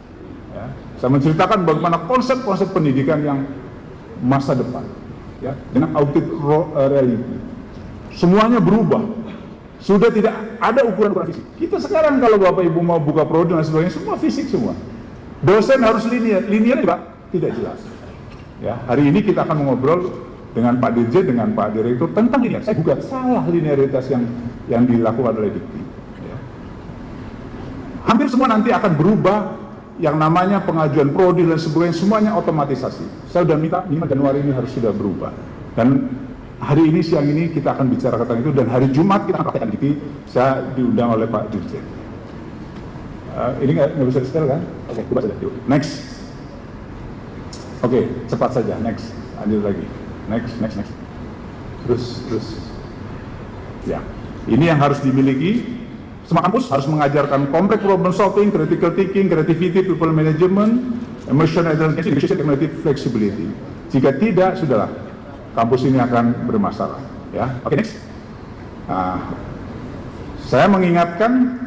C: Ya. Saya menceritakan bagaimana konsep-konsep pendidikan yang masa depan, ya, dengan audit reality. Semuanya berubah. Sudah tidak ada ukuran-ukuran fisik. Kita sekarang kalau Bapak Ibu mau buka prodi dan sebagainya, semua fisik semua. Dosen harus linear juga tidak jelas. Ya, hari ini kita akan mengobrol dengan Pak Dirjen, dengan Pak Direktur tentang linear. Saya gugat salah linearitas yang dilakukan oleh Dikti. Ya. Hampir semua nanti akan berubah, yang namanya pengajuan prodi dan sebagainya, semuanya otomatisasi. Saya sudah minta 5 Januari ini harus sudah berubah. Dan hari ini, siang ini kita akan bicara tentang itu, dan hari Jumat kita akan praktekkan Dikti. Saya diundang oleh Pak Dirjen. Ini nggak bisa di-setel kan? Oke, coba saja. Yuk. Next. Oke, cepat saja. Next. Lanjut lagi. Next. Terus. Ya, ini yang harus dimiliki. Semua kampus harus mengajarkan complex problem solving, critical thinking, creativity, people management, emotional intelligence, education, cognitive flexibility. Jika tidak, sudahlah, kampus ini akan bermasalah. Ya, oke, next. Saya mengingatkan,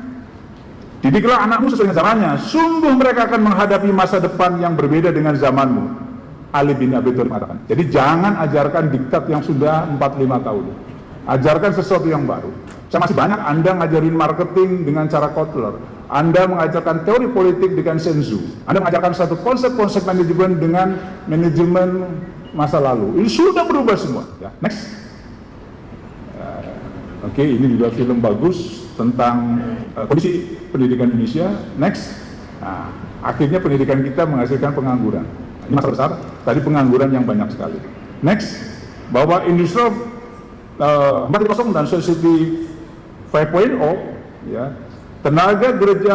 C: didiklah anakmu sesuai dengan zamannya. Sungguh mereka akan menghadapi masa depan yang berbeda dengan zamanmu. Ali bin Abi Thalib mengatakan. Jadi jangan ajarkan diktat yang sudah 45 tahun. Ajarkan sesuatu yang baru. Saya masih banyak Anda ngajarin marketing dengan cara Kotler. Anda mengajarkan teori politik dengan Senzu. Anda mengajarkan satu konsep-konsep manajemen dengan manajemen masa lalu. Ini sudah berubah semua. Ya, next. Oke, ini juga film bagus tentang kondisi pendidikan Indonesia. Next. Nah, akhirnya pendidikan kita menghasilkan pengangguran. Ini masalah besar. Tadi pengangguran yang banyak sekali. Next. Bahwa industri 4.0 dan society 5.0, ya, tenaga kerja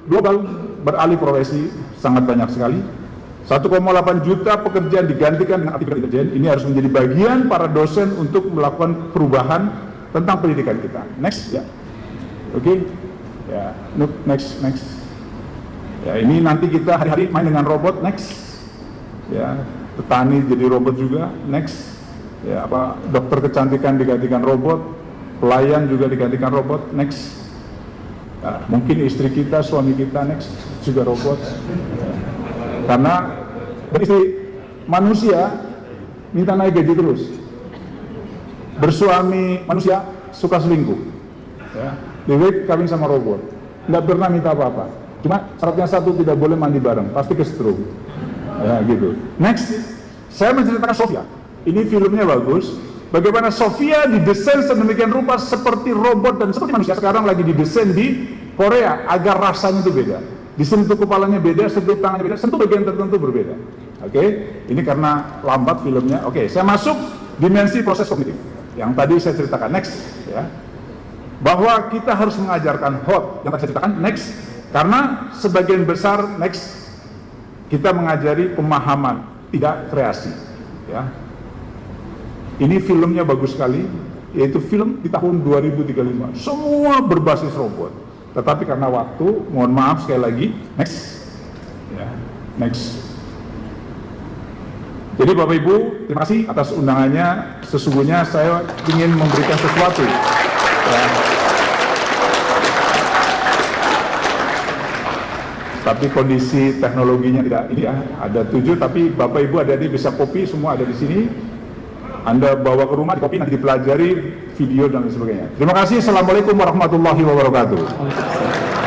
C: global beralih profesi sangat banyak sekali. 1,8 juta pekerjaan digantikan dengan aktivitas intelijen. Ini harus menjadi bagian para dosen untuk melakukan perubahan tentang pendidikan kita. Next, ya. Oke. Ya, next. Ya, ini nanti kita hari-hari main dengan robot. Next. Ya, petani jadi robot juga. Next. Ya, dokter kecantikan digantikan robot, pelayan juga digantikan robot. Next. Nah, mungkin istri kita, suami kita next juga robot. Karena istri manusia minta naik gaji terus. Bersuami manusia suka selingkuh. Ya, Dewi kawin sama robot, nggak pernah minta apa-apa. Cuma syaratnya satu, tidak boleh mandi bareng, pasti kesetrum. Ya gitu. Next, saya menceritakan Sofia. Ini filmnya bagus. Bagaimana Sofia didesain sedemikian rupa seperti robot dan seperti manusia. Sekarang lagi didesain di Korea agar rasanya itu beda. Disentuh kepalanya beda, sentuh tangannya beda, sentuh bagian tertentu berbeda. Oke, ini karena lambat filmnya. Oke, saya masuk dimensi proses kognitif yang tadi saya ceritakan. Next, ya, bahwa kita harus mengajarkan HOT yang tadi saya ceritakan. Next, karena sebagian besar next kita mengajari pemahaman, tidak kreasi. Ya, ini filmnya bagus sekali, yaitu film di tahun 2035. Semua berbasis robot. Tetapi karena waktu, mohon maaf sekali lagi. Next, ya, next. Jadi Bapak Ibu, terima kasih atas undangannya. Sesungguhnya saya ingin memberikan sesuatu. Ya. Tapi kondisi teknologinya tidak ini ya. Ada 7, tapi Bapak Ibu adik-adik bisa copy, semua ada di sini. Anda bawa ke rumah, copy, nanti dipelajari video dan lain sebagainya. Terima kasih. Assalamualaikum warahmatullahi wabarakatuh.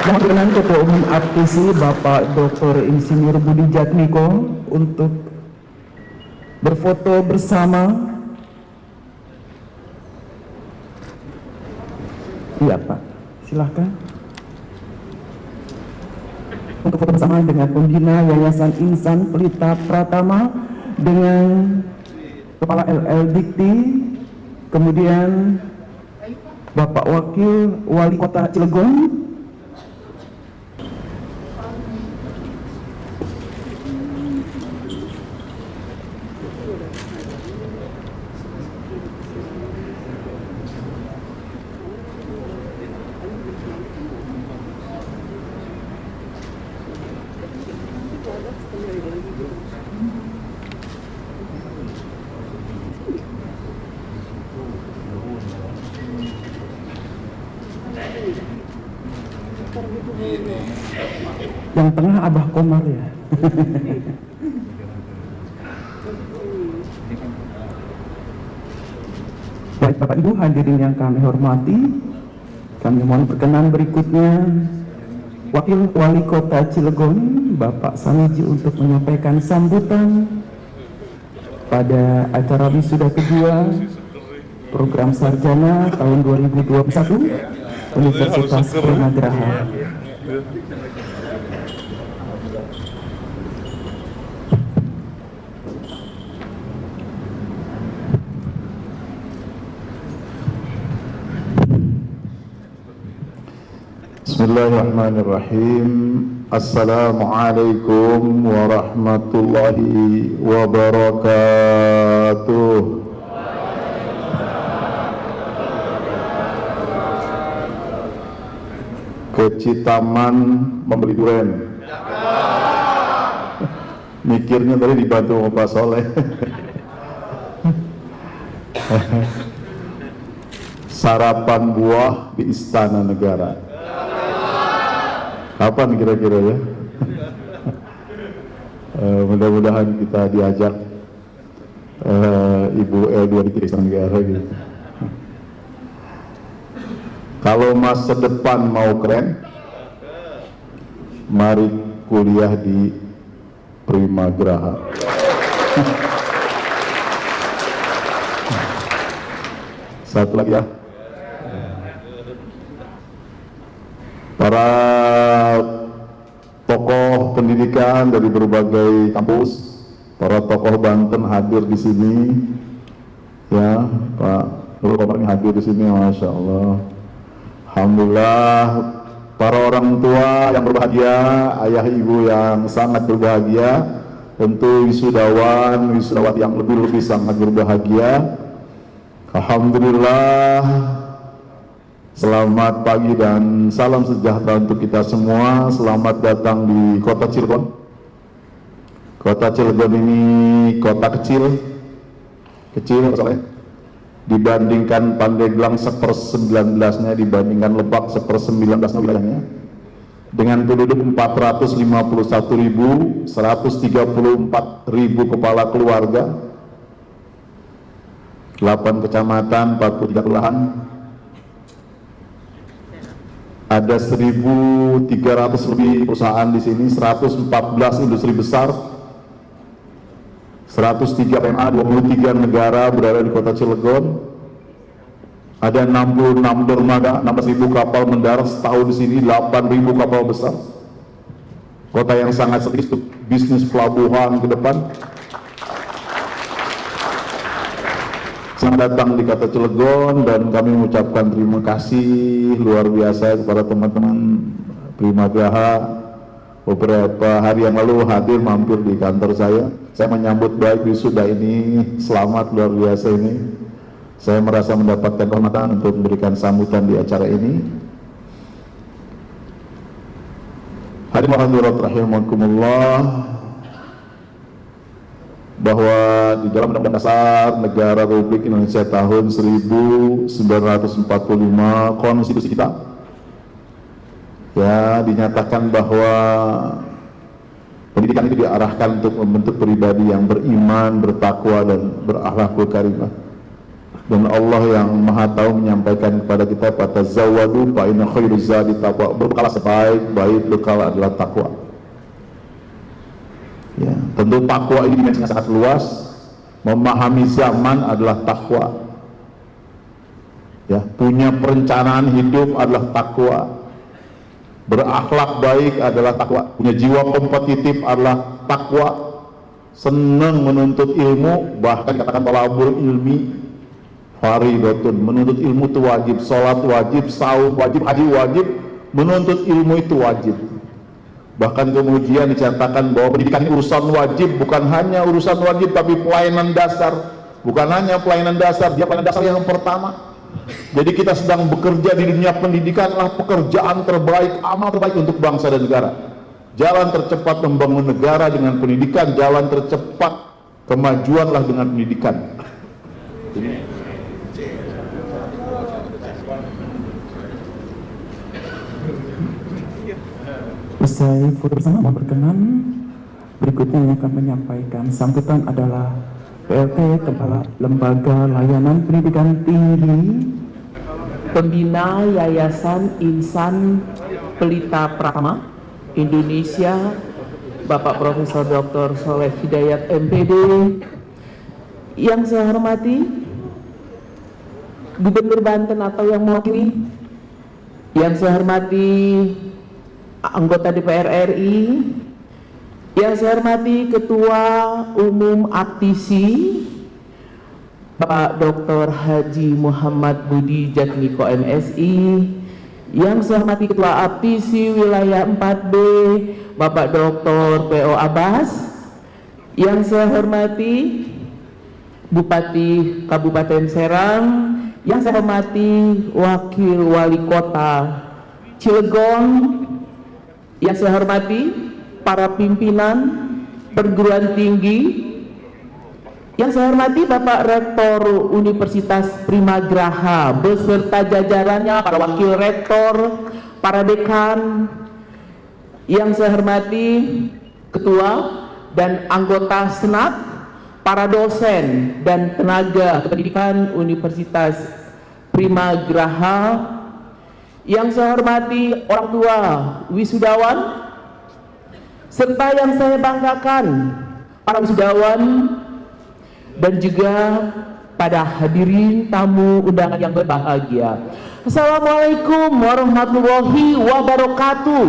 B: Mohon berkenan Ketua Umum APTISI Bapak Dr. Insinyur Budi Jatmiko untuk berfoto bersama. Iya Pak, silahkan. Untuk foto bersama dengan pembina Yayasan Insan Pelita Pratama dengan Kepala LL Dikti, kemudian Bapak Wakil Wali Kota Cilegon, yang tengah Abah Komar ya. Baik Bapak Ibu hadirin yang kami hormati, kami mohon berkenan berikutnya Wakil Wali Kota Cilegon Bapak Samiji untuk menyampaikan sambutan pada acara wisuda kedua program sarjana tahun 2021 Universitas Penagraha.
C: Bismillahirrahmanirrahim. Assalamualaikum warahmatullahi wabarakatuh. Ke Citaman membeli duren. Mikirnya tadi dibantu sama Pak Soleh. Sarapan buah di Istana Negara. Kapan kira-kira ya? Mudah-mudahan kita diajak Ibu L2 di Istana Negara gitu. Kalau masa depan mau keren, mari kuliah di Primagraha. Satu lagi ya. Para tokoh pendidikan dari berbagai kampus, para tokoh Banten hadir di sini, ya Pak Nurul Komar ini hadir di sini, masya Allah. Alhamdulillah, para orang tua yang berbahagia, ayah ibu yang sangat berbahagia, tentu wisudawan, wisudawati yang lebih-lebih sangat berbahagia. Alhamdulillah. Selamat pagi dan salam sejahtera untuk kita semua. Selamat datang di kota Cilegon. Kota Cilegon ini kota kecil misalnya, dibandingkan Pandeglang 1/19-nya, dibandingkan Lebak 1/19 wilayahnya, dengan penduduk 451.134.000 kepala keluarga, 8 kecamatan, 43 kelurahan. Ada 1.300 lebih perusahaan di sini, 114 industri besar, 103 PMA, 23 negara berada di kota Cilegon. Ada 66 dermaga, 16.000 kapal mendarat setahun di sini, 8.000 kapal besar. Kota yang sangat serius untuk bisnis pelabuhan ke depan. Selamat datang di kota Cilegon, dan kami mengucapkan terima kasih luar biasa kepada teman-teman Primagraha. Beberapa hari yang lalu hadir mampir di kantor saya menyambut baik wisuda ini, selamat luar biasa ini. Saya merasa mendapatkan kehormatan untuk memberikan sambutan di acara ini. Hadirin rahimakumullah, bahwa di dalam Undang-Undang Dasar Negara Republik Indonesia tahun 1945, konstitusi kita, ya, dinyatakan bahwa pendidikan itu diarahkan untuk membentuk pribadi yang beriman, bertakwa, dan berakhlakul karimah. Dan Allah yang Maha Tahu menyampaikan kepada kita, fatazawwadu fa inna khairuz zadi taqwa, berbekal sebaik-baik bekal adalah takwa. Ya, tentu takwa ini dimensinya sangat luas. Memahami zaman adalah takwa. Ya, punya perencanaan hidup adalah takwa. Berakhlak baik adalah takwa. Punya jiwa kompetitif adalah takwa. Senang menuntut ilmu, bahkan dikatakan thalabul ilmi fardhatun. Menuntut ilmu itu wajib, sholat wajib, saum wajib, haji wajib, menuntut ilmu itu wajib. Bahkan kemudian dicatatkan bahwa pendidikan ini urusan wajib, bukan hanya urusan wajib, tapi pelayanan dasar. Bukan hanya pelayanan dasar, dia pelayanan dasar yang pertama. Jadi kita sedang bekerja di dunia pendidikan adalah pekerjaan terbaik, amal terbaik untuk bangsa dan negara. Jalan tercepat membangun negara dengan pendidikan, jalan tercepat kemajuanlah dengan pendidikan.
B: Usai foto bersama, mohon berkenan berikutnya yang akan menyampaikan sambutan adalah PLT Kepala Lembaga Layanan Pendidikan Tinggi,
F: Pembina Yayasan Insan Pelita Pratama Indonesia, Bapak Profesor Dr. Soleh Hidayat MPD. Yang saya hormati Gubernur Banten atau yang mewakili, yang saya hormati anggota DPR RI, yang saya hormati Ketua Umum APTISI Bapak Dr. Haji Muhammad Budi Jatmiko MSI, Yang saya hormati Ketua Aptisi Wilayah 4B, Bapak Dr. P.O. Abbas. Yang saya hormati Bupati Kabupaten Serang. Yang saya hormati Wakil Wali Kota Cilegon. Yang saya hormati para pimpinan perguruan tinggi. Yang saya hormati Bapak Rektor Universitas Primagraha beserta jajarannya, para wakil rektor, para dekan. Yang saya hormati ketua dan anggota senat, para dosen dan tenaga pendidikan Universitas Primagraha. Yang saya hormati orang tua wisudawan, serta yang saya banggakan para wisudawan dan juga pada hadirin tamu undangan yang berbahagia. Assalamualaikum warahmatullahi wabarakatuh.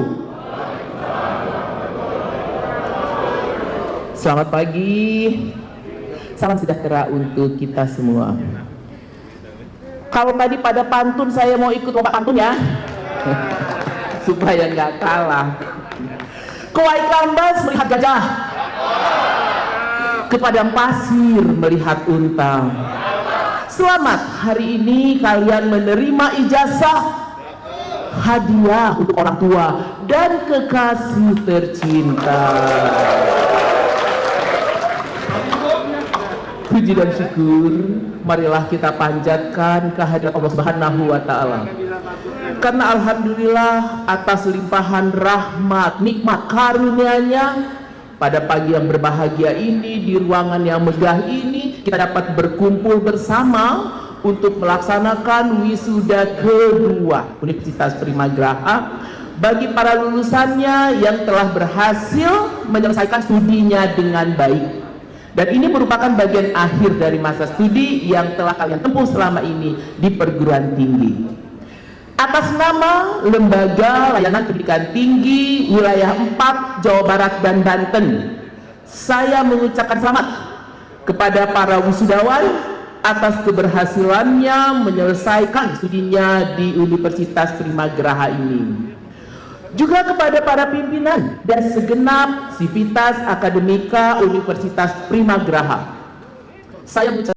F: Selamat pagi, salam sejahtera untuk kita semua. Kalau tadi pada pantun, saya mau ikut lomba pantun ya, supaya nggak kalah. Kewai kambas melihat gajah, ke padang pasir melihat unta. Selamat, hari ini kalian menerima ijazah hadiah untuk orang tua dan kekasih tercinta. Puji dan syukur marilah kita panjatkan kehadirat Allah Subhanahu wa Ta'ala, karena alhamdulillah atas limpahan rahmat, nikmat karunia-Nya pada pagi yang berbahagia ini, di ruangan yang megah ini, kita dapat berkumpul bersama untuk melaksanakan wisuda kedua Universitas Primagraha bagi para lulusannya yang telah berhasil menyelesaikan studinya dengan baik. Dan ini merupakan bagian akhir dari masa studi yang telah kalian tempuh selama ini di perguruan tinggi. Atas nama Lembaga Layanan Pendidikan Tinggi Wilayah 4 Jawa Barat dan Banten, saya mengucapkan selamat kepada para wisudawan atas keberhasilannya menyelesaikan studinya di Universitas Primagraha ini. Juga kepada para pimpinan dan segenap sivitas akademika Universitas Primagraha, saya mengucapkan